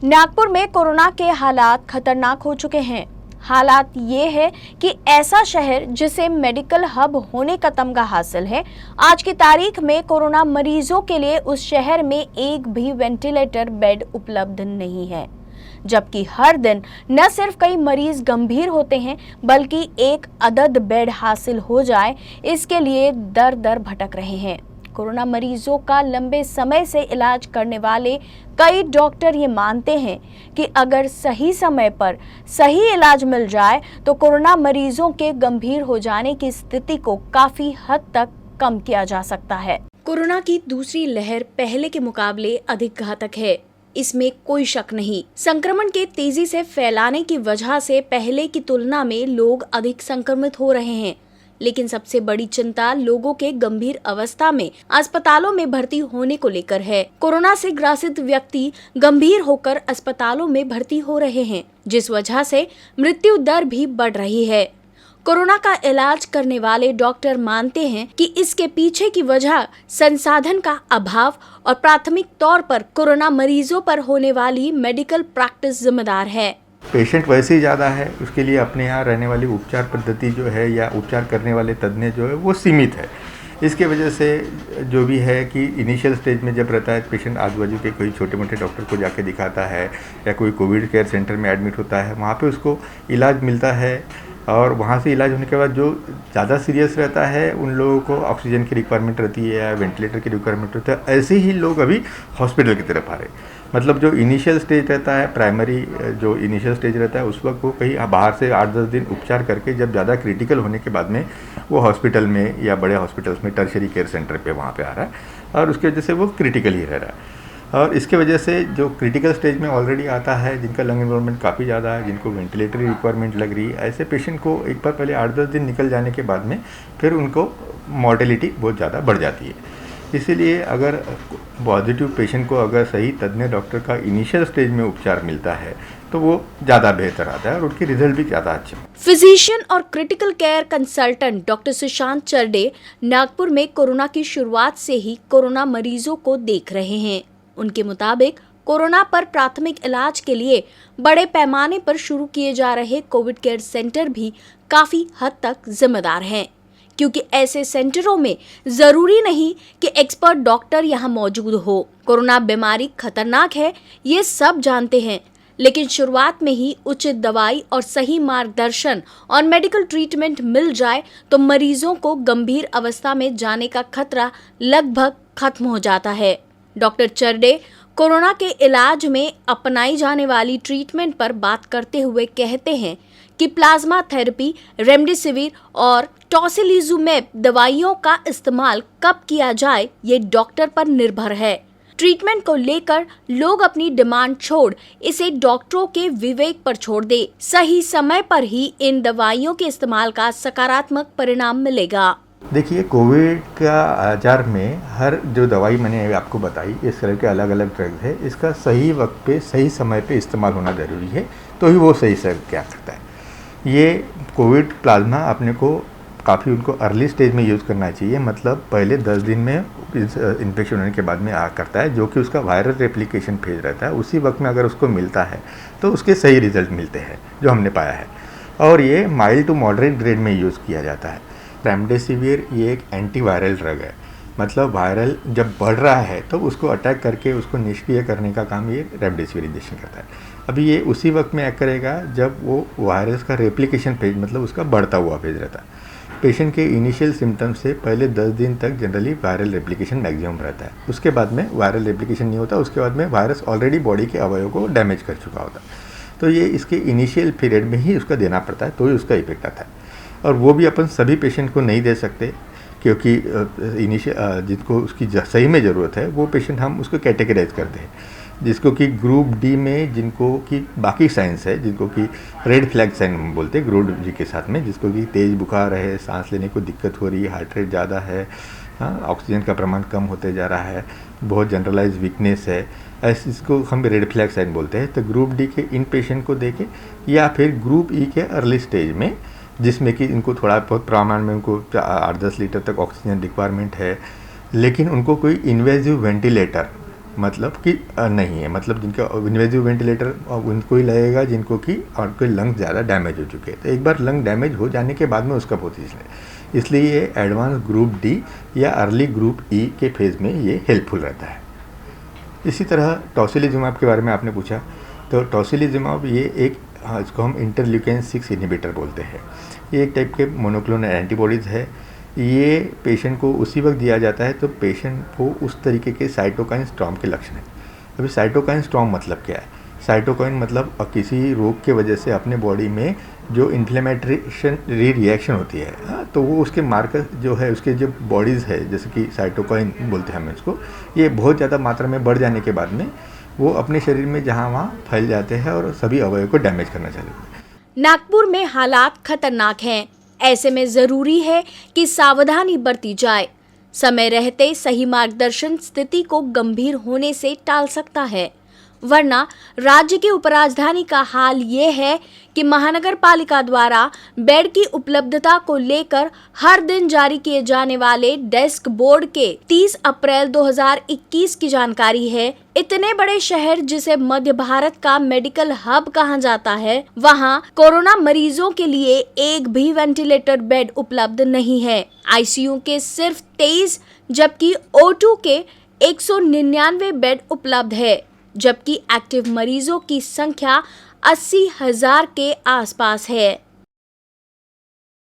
नागपुर में कोरोना के हालात खतरनाक हो चुके हैं। हालात ये है कि ऐसा शहर जिसे मेडिकल हब होने का तमगा हासिल है, आज की तारीख में कोरोना मरीजों के लिए उस शहर में एक भी वेंटिलेटर बेड उपलब्ध नहीं है। जबकि हर दिन न सिर्फ कई मरीज गंभीर होते हैं, बल्कि एक अदद बेड हासिल हो जाए इसके लिए दर दर भटक रहे हैं। कोरोना मरीजों का लंबे समय से इलाज करने वाले कई डॉक्टर ये मानते हैं कि अगर सही समय पर सही इलाज मिल जाए तो कोरोना मरीजों के गंभीर हो जाने की स्थिति को काफी हद तक कम किया जा सकता है। कोरोना की दूसरी लहर पहले के मुकाबले अधिक घातक है, इसमें कोई शक नहीं। संक्रमण के तेजी से फैलाने की वजह से पहले की तुलना में लोग अधिक संक्रमित हो रहे हैं, लेकिन सबसे बड़ी चिंता लोगों के गंभीर अवस्था में अस्पतालों में भर्ती होने को लेकर है। कोरोना से ग्रसित व्यक्ति गंभीर होकर अस्पतालों में भर्ती हो रहे हैं, जिस वजह से मृत्यु दर भी बढ़ रही है। कोरोना का इलाज करने वाले डॉक्टर मानते हैं कि इसके पीछे की वजह संसाधन का अभाव और प्राथमिक तौर पर कोरोना मरीजों पर होने वाली मेडिकल प्रैक्टिस जिम्मेदार है। पेशेंट वैसे ही ज़्यादा है, उसके लिए अपने यहाँ रहने वाली उपचार पद्धति जो है या उपचार करने वाले तज्ञ जो है वो सीमित है। इसके वजह से जो भी है कि इनिशियल स्टेज में जब रहता है पेशेंट आजू बाजू के कोई छोटे मोटे डॉक्टर को जाके दिखाता है या कोई कोविड केयर सेंटर में एडमिट होता है, वहाँ पे उसको इलाज मिलता है और वहाँ से इलाज होने के बाद जो ज़्यादा सीरियस रहता है उन लोगों को ऑक्सीजन की रिक्वायरमेंट रहती है या वेंटिलेटर की रिक्वायरमेंट रहती है। ऐसे ही लोग अभी हॉस्पिटल की तरफ आ रहे हैं। मतलब जो इनिशियल स्टेज रहता है, प्राइमरी जो इनिशियल स्टेज रहता है, उस वक्त वो कहीं बाहर से 8-10 दिन उपचार करके जब ज़्यादा क्रिटिकल होने के बाद में वो हॉस्पिटल में या बड़े हॉस्पिटल्स में टर्शरी केयर सेंटर पे वहाँ पे आ रहा है और उसकी वजह से वो क्रिटिकल ही रह रहा है। और इसके वजह से जो क्रिटिकल स्टेज में ऑलरेडी आता है, जिनका लंग इन्वॉल्वमेंट काफ़ी ज़्यादा है, जिनको वेंटिलेटरी रिक्वायरमेंट लग रही है, ऐसे पेशेंट को एक बार पहले 8-10 दिन निकल जाने के बाद में फिर उनको मॉर्टेलिटी बहुत ज़्यादा बढ़ जाती है। इसीलिए अगर पॉजिटिव पेशेंट को अगर सही तज्ञ डॉक्टर का इनिशियल स्टेज में उपचार मिलता है तो वो ज़्यादा बेहतर आता है और उनके रिजल्ट भी ज़्यादा अच्छे। फिजिशियन और critical care consultant doctor Sushant Charde Nagpur में कोरोना की शुरुआत से ही कोरोना मरीजों को देख रहे हैं। उनके मुताबिक कोरोना पर प्राथमिक इलाज के लिए बड़े पैमाने पर शुरू किए जा रहे कोविड केयर सेंटर भी काफी हद तक जिम्मेदार हैं, क्योंकि ऐसे सेंटरों में जरूरी नहीं कि एक्सपर्ट डॉक्टर यहां मौजूद हो। कोरोना बीमारी खतरनाक है, ये सब जानते हैं, लेकिन शुरुआत में ही उचित दवाई और सही मार्गदर्शन और मेडिकल ट्रीटमेंट मिल जाए तो मरीजों को गंभीर अवस्था में जाने का खतरा लगभग खत्म हो जाता है। डॉक्टर चरडे कोरोना के इलाज में अपनाई जाने वाली ट्रीटमेंट पर बात करते हुए कहते हैं कि प्लाज्मा थेरेपी, रेमडेसिविर और टोसिलिजुमेब दवाइयों का इस्तेमाल कब किया जाए ये डॉक्टर पर निर्भर है। ट्रीटमेंट को लेकर लोग अपनी डिमांड छोड़ इसे डॉक्टरों के विवेक पर छोड़ दे। सही समय पर ही इन दवाइयों के इस्तेमाल का सकारात्मक परिणाम मिलेगा। देखिए, कोविड का आजार में हर जो दवाई मैंने आपको बताई, इस तरह के अलग अलग ड्रग्स है, इसका सही वक्त पे सही समय पे इस्तेमाल होना ज़रूरी है, तो ही वो सही से क्या करता है। ये कोविड प्लाज्मा अपने को काफ़ी उनको अर्ली स्टेज में यूज़ करना चाहिए, मतलब पहले 10 दिन में इन्फेक्शन होने के बाद में करता है, जो कि उसका वायरल रेप्लिकेशन फेज रहता है। उसी वक्त में अगर उसको मिलता है तो उसके सही रिजल्ट मिलते हैं, जो हमने पाया है। और ये माइल्ड टू मॉडरेट ग्रेड में यूज़ किया जाता है। रेमडेसिविर ये एक एंटीवायरल ड्रग है, मतलब वायरल जब बढ़ रहा है तो उसको अटैक करके उसको निष्क्रिय करने का काम ये रेमडेसिविर इंजेक्शन करता है। अभी ये उसी वक्त में एक्ट करेगा जब वो वायरस का रेप्लिकेशन फेज, मतलब उसका बढ़ता हुआ फेज रहता है। पेशेंट के इनिशियल सिम्टम्स से पहले 10 दिन तक जनरली वायरल रेप्लिकेशन मैक्सिमम रहता है। उसके बाद में वायरल रेप्लिकेशन नहीं होता, उसके बाद में वायरस ऑलरेडी बॉडी के अवयव को डैमेज कर चुका होता है। तो ये इसके इनिशियल पीरियड में ही उसका देना पड़ता है, तो ही उसका इफेक्ट आता है। और वो भी अपन सभी पेशेंट को नहीं दे सकते, क्योंकि इनिशियल जिसको उसकी सही में ज़रूरत है वो पेशेंट हम उसको कैटेगराइज करते हैं, जिसको कि ग्रुप डी में, जिनको कि बाकी साइंस है, जिनको कि रेड फ्लैग साइन बोलते हैं ग्रुप डी के साथ में, जिसको कि तेज़ बुखार है, सांस लेने को दिक्कत हो रही है, हार्ट रेट ज़्यादा है, हाँ, ऑक्सीजन का प्रमाण कम होते जा रहा है, बहुत जनरलाइज वीकनेस है, ऐसे इसको हम रेड फ्लैग साइन बोलते हैं। तो ग्रुप डी के इन पेशेंट को देके, या फिर ग्रुप ई के अर्ली स्टेज में, जिसमें कि इनको थोड़ा बहुत प्रमाण में उनको 8-10 लीटर तक ऑक्सीजन रिक्वायरमेंट है, लेकिन उनको कोई इन्वेजिव वेंटिलेटर मतलब कि नहीं है, मतलब जिनका इन्वेजिव वेंटिलेटर उनको ही लगेगा जिनको कि उनके लंग्स ज़्यादा डैमेज हो चुके हैं। तो एक बार लंग डैमेज हो जाने के बाद में उसका पोजीशन है, इसलिए ये एडवांस ग्रुप डी या अर्ली ग्रुप ई के फेज़ में ये हेल्पफुल रहता है। इसी तरह टोसिलिजुमाब के बारे में आपने पूछा, तो टोसिलिजुमाब ये एक इसको हम इंटरल्यूकिन 6 इनहिबिटर बोलते हैं। ये एक टाइप के मोनोक्लोनल एंटीबॉडीज़ है। ये पेशेंट को उसी वक्त दिया जाता है तो पेशेंट को उस तरीके के साइटोकाइन स्टॉर्म के लक्षण हैं। अभी साइटोकाइन स्टॉर्म मतलब क्या है? साइटोकाइन मतलब किसी रोग के वजह से अपने बॉडी में जो इन्फ्लेमेट्रेशन रिएक्शन होती है, तो वो उसके मार्कर जो है, उसके जो बॉडीज़ है, जैसे कि साइटोकाइन बोलते हैं हम इसको, ये बहुत ज़्यादा मात्रा में बढ़ जाने के बाद में वो अपने शरीर में जहाँ वहाँ फैल जाते हैं और सभी अवयव को डैमेज करना चालू करते हैं। नागपुर में हालात खतरनाक हैं। ऐसे में जरूरी है कि सावधानी बरती जाए। समय रहते सही मार्गदर्शन स्थिति को गंभीर होने से टाल सकता है, वरना राज्य की उपराजधानी का हाल ये है कि महानगर पालिका द्वारा बेड की उपलब्धता को लेकर हर दिन जारी किए जाने वाले डेस्क बोर्ड के 30 अप्रैल 2021 की जानकारी है। इतने बड़े शहर जिसे मध्य भारत का मेडिकल हब कहा जाता है, वहां कोरोना मरीजों के लिए एक भी वेंटिलेटर बेड उपलब्ध नहीं है। आईसीयू के सिर्फ 23 जबकि O2 के 199 बेड उपलब्ध है, जबकि एक्टिव मरीजों की संख्या 80,000 के आसपास है।